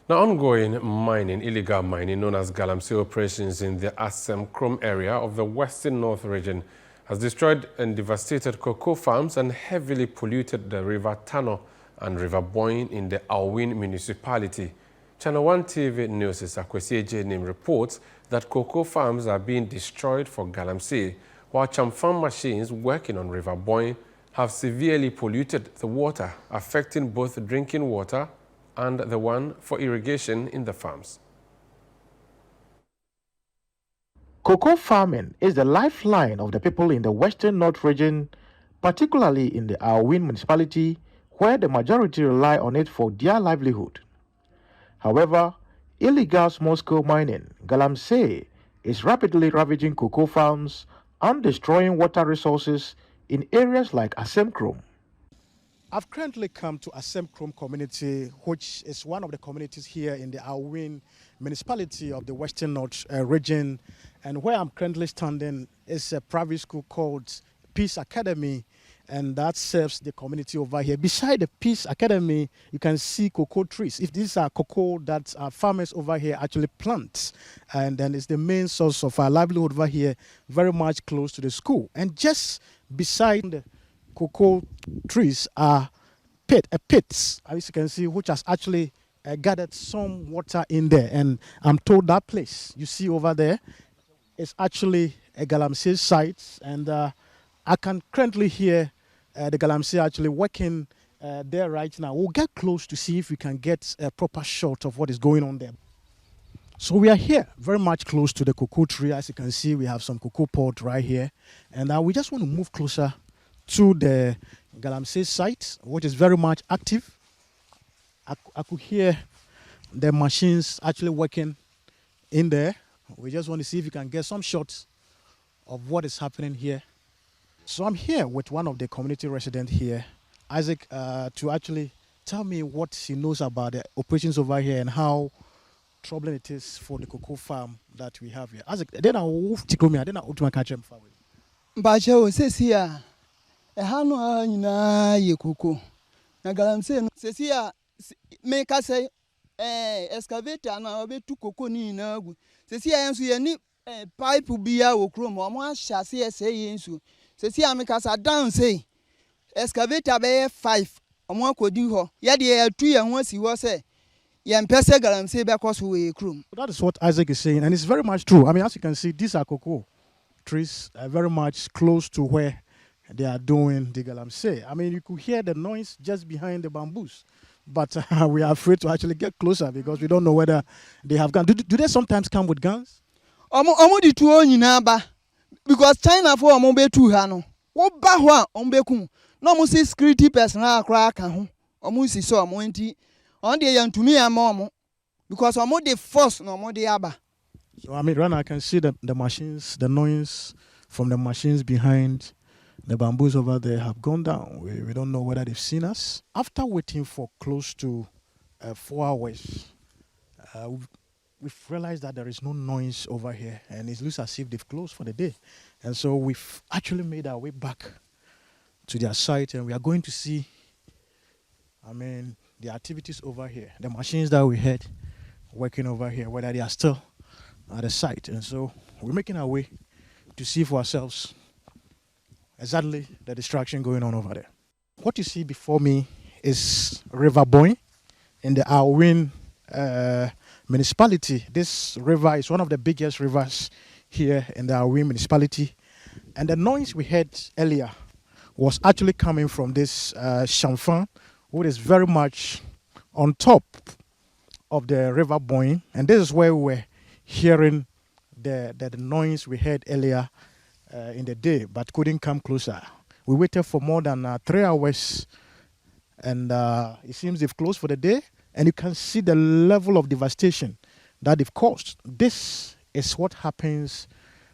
Now, ongoing illegal mining known as GALAMSEY operations in the Asemkrom area of the Western North region has destroyed and devastated cocoa farms and heavily polluted the river Tano and river Boin in the Boin municipality. ChannelOne TV News' Akwesi Ejenim reports that cocoa farms are being destroyed for GALAMSEY, while farm machines working on river Boin have severely polluted the water, affecting both drinking water and the one for irrigation in the farms. Cocoa farming is the lifeline of the people in the Western North region, particularly in the Boin municipality, where the majority rely on it for their livelihood. However, illegal small-scale mining, GALAMSEY, is rapidly ravaging cocoa farms and destroying water resources in areas like Asemkrom. I've currently come to Asemkrom community, which is one of the communities here in the Boin municipality of the Western North region. And where I'm currently standing is a private school called Peace Academy, and that serves the community over here. Beside the Peace Academy, you can see cocoa trees. If these are cocoa that our farmers over here actually plant, and then it's the main source of our livelihood over here, very much close to the school. And just beside the cocoa trees are pits, as you can see, which has actually gathered some water in there. And I'm told that place you see over there is actually a GALAMSEY site, and I can currently hear the GALAMSEY actually working there right now. We'll get close to see if we can get a proper shot of what is going on there. So we are here very much close to the cocoa tree. As you can see, we have some cocoa pod right here, and we just want to move closer to the GALAMSEY site, which is very much active. I could hear the machines actually working in there. We just want to see if we can get some shots of what is happening here. So I'm here with one of the community residents here, Isaac, to actually tell me what he knows about the operations over here and how troubling it is for the cocoa farm that we have here. Isaac, then I'll tickle me. Then I'll catch him. Bacho says here, a hano na ye cocoa. Na GALAMSEY says here, make us say, excavator na obe tu cocoa ni na gu. Says here, and so ye ni pipe be a chrome or more chassis say so. Says here, make us a down say, excavator be 5 or more could do her. Yet ye 2 and once he was say, Yan Pesa GALAMSEY because we chrome. That is what Isaac is saying, and it's very much true. I mean, as you can see, these are cocoa trees very much close to where they are doing the GALAMSEY. I mean, you could hear the noise just behind the bamboos, but we are afraid to actually get closer because we don't know whether they have guns. Do they sometimes come with guns? Omo di tu o nyina ba because China for omo be tu ha no. Wo ba ho a omo be kum. No mo see security personnel akra aka ho. Omo si so omo nti on dey yantumi ama omo because omo dey force no omo dey aba. So I mean, right now I can see the machines, the noise from the machines behind the bamboos over there have gone down. We don't know whether they've seen us. After waiting for close to 4 hours, we've realized that there is no noise over here, and it looks as if they've closed for the day. And so we've actually made our way back to their site, and we are going to see, I mean, the activities over here, the machines that we had working over here, whether they are still at the site. And so we're making our way to see for ourselves exactly the destruction going on over there. What you see before me is River Boin in the Boin municipality. This river is one of the biggest rivers here in the Boin municipality, and the noise we heard earlier was actually coming from this champagne, which is very much on top of the River Boin, and this is where we were hearing the noise we heard earlier in the day, but couldn't come closer. We waited for more than 3 hours, and it seems they've closed for the day, and you can see the level of devastation that they've caused. This is what happens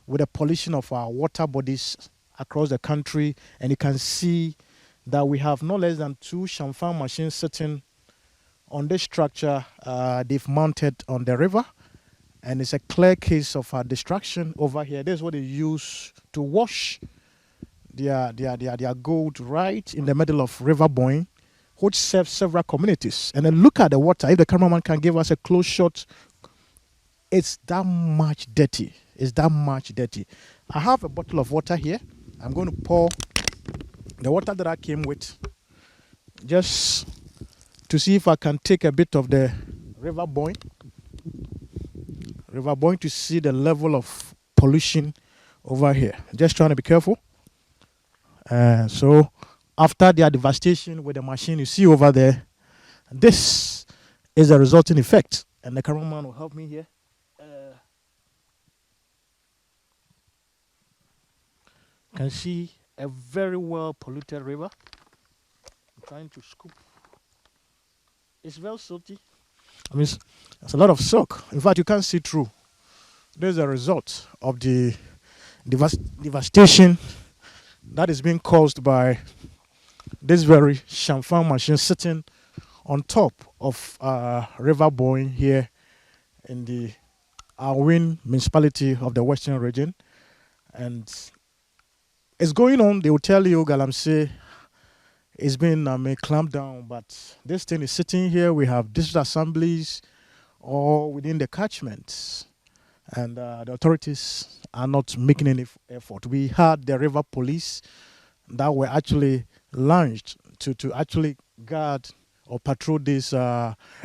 with the pollution of our water bodies across the country, and you can see that we have no less than 2 champagne machines sitting on this structure they've mounted on the river. And it's a clear case of destruction over here. This is what they use to wash their gold right in the middle of River Boin. which serves several communities. And then look at the water. If the cameraman can give us a close shot, it's that much dirty. It's that much dirty. I have a bottle of water here. I'm going to pour the water that I came with just to see if I can take a bit of the river Boin. River Boin to see the level of pollution over here. Just trying to be careful. So after their devastation with the machine you see over there, this is the resulting effect. And the cameraman will help me here. Can see a very well polluted river. I'm trying to scoop. It's very salty. I mean, there's a lot of soak. In fact, you can't see through. There's a result of the devastation that is being caused by this very Shamfang machine sitting on top of River Boin here in the Awin municipality of the Western region. And it's going on. They will tell you Galamsey is being clamped down, but this thing is sitting here. We have district assemblies all within the catchments, and the authorities are not making any effort. We had the river police that were actually launched to actually guard or patrol these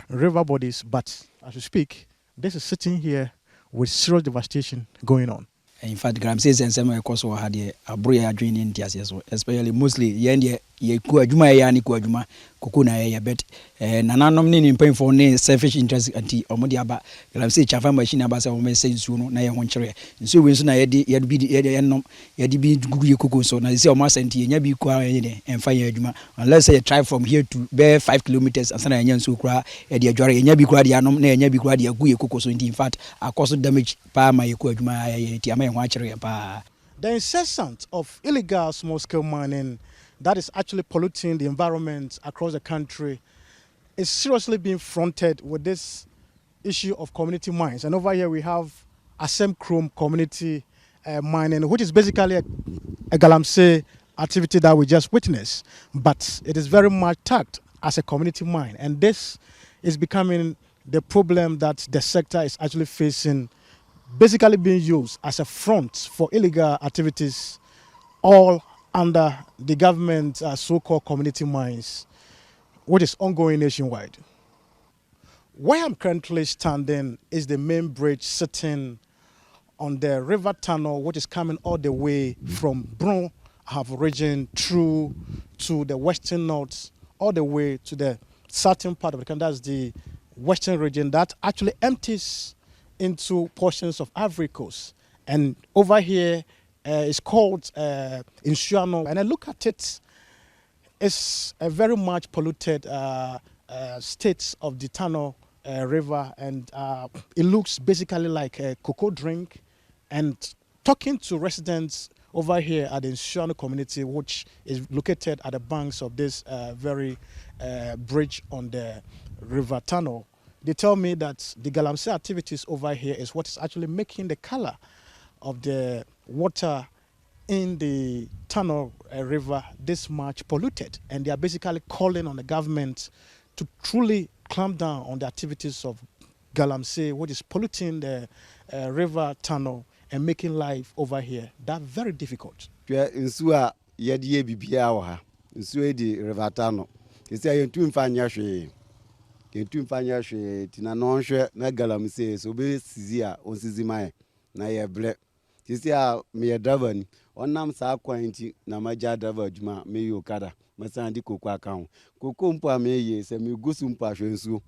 river bodies, but as we speak, this is sitting here with serious devastation going on. In fact, Galamsey and some course had a broya adwin in Tias, especially mostly Yandia, Kuajuma, Yani Kuajuma, Kukuna, ya bet, and anomaly in pain for nay selfish interest anti Omodiaba, Galamsey Chafa machine abasa or message soon, Naya Honchare. And so when yet be good cuckoo, so I see a mass and Yabi Qua and Fire Juma, unless I try from here to bear 5 kilometers and Sana Yan Sukra, Edia Jari, and Yabi Quadianum, Yabi Quadia, Guya Cuckoo, so in fact, I caused damage by my Kuajuma. The incessant of illegal small-scale mining that is actually polluting the environment across the country is seriously being fronted with this issue of community mines. And over here we have Asemkrom community mining, which is basically a Galamsey activity that we just witnessed, but it is very much tagged as a community mine. And this is becoming the problem that the sector is actually facing, basically being used as a front for illegal activities, all under the government so-called community mines, which is ongoing nationwide. Where I'm currently standing is the main bridge sitting on the river Tano, which is coming all the way from Boin region through to the western north, all the way to the southern part of the country. That's the western region that actually empties into portions of Ivory Coast. And over here it's called Insuano. And I look at it, it's a very much polluted state of the Tano river, and it looks basically like a cocoa drink. And talking to residents over here at the Insuano community, which is located at the banks of this very bridge on the river Tano, they tell me that the Galamsey activities over here is what is actually making the color of the water in the Tano river this much polluted. And they are basically calling on the government to truly clamp down on the activities of Galamsey, which is polluting the river Tano and making life over here that very difficult. Insua yadi bibia wa ha. Insua di river Tano. Kesi ayentu mfanya hwe. Yentu mfanya hwe tina no hwe na Galamsey so be sizia onsizi mai na ye ble. Kesi a me driver ni onam sa kwan nti na maja driver adwuma me yokada masandi koko account. Koko mpo ameye se me gusu mpo ahwe nsuo.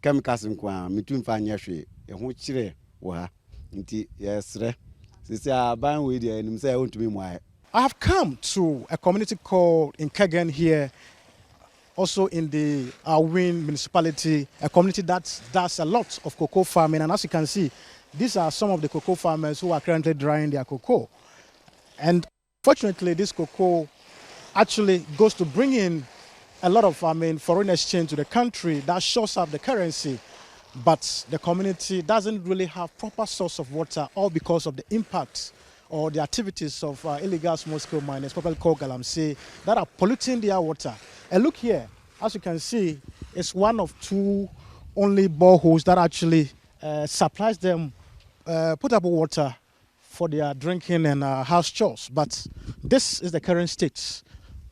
Chemicals nkwa me tu mfanya hwe e ho kire wo ha. Nti yesre. I have come to a community called Nkegen here, also in the Awin municipality, a community that does a lot of cocoa farming. And as you can see, these are some of the cocoa farmers who are currently drying their cocoa. And fortunately, this cocoa actually goes to bring in a lot of foreign exchange to the country that shows up the currency. But the community doesn't really have proper source of water, all because of the impact or the activities of illegal small-scale miners, probably called Galamsey, that are polluting their water. And look here, As you can see, it's one of two only boreholes that actually supplies them potable water for their drinking and house chores. But this is the current state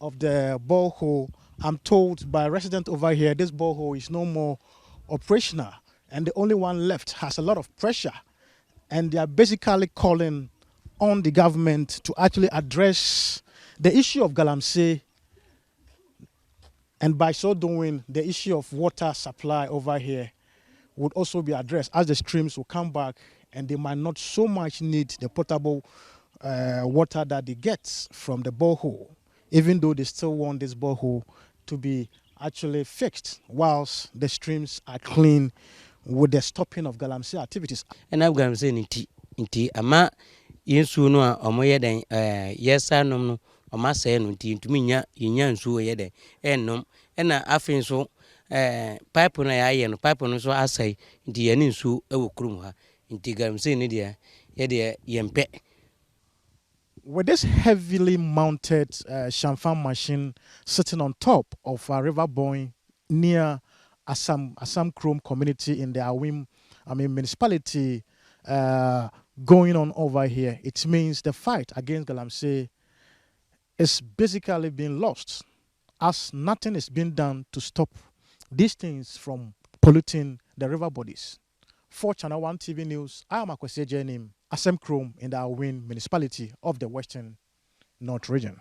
of the borehole. I'm told by a resident over here, this borehole is no more operational, and the only one left has a lot of pressure, and they are basically calling on the government to actually address the issue of Galamsey, and by so doing, the issue of water supply over here would also be addressed, as the streams will come back and they might not so much need the potable water that they get from the borehole, even though they still want this borehole to be actually fixed whilst the streams are clean with the stopping of Galamsey activities. And I'm going to say nti ama yensu no a omoye den yesa nom no oma say no nti ntumi nya yenya nsu ye den ennom na afin so pipe no ya ye no pipe no so asai nti ye ne nsu ewo kurum ha nti Galamsey ne de ye de yempe. With this heavily mounted Shamfan machine sitting on top of a river Boin near Asemkrom community in the Awim, municipality going on over here, it means the fight against Galamsey is basically being lost, as nothing is being done to stop these things from polluting the river bodies. For ChannelOne TV News, I am Asemkrom in the Awin municipality of the Western North Region.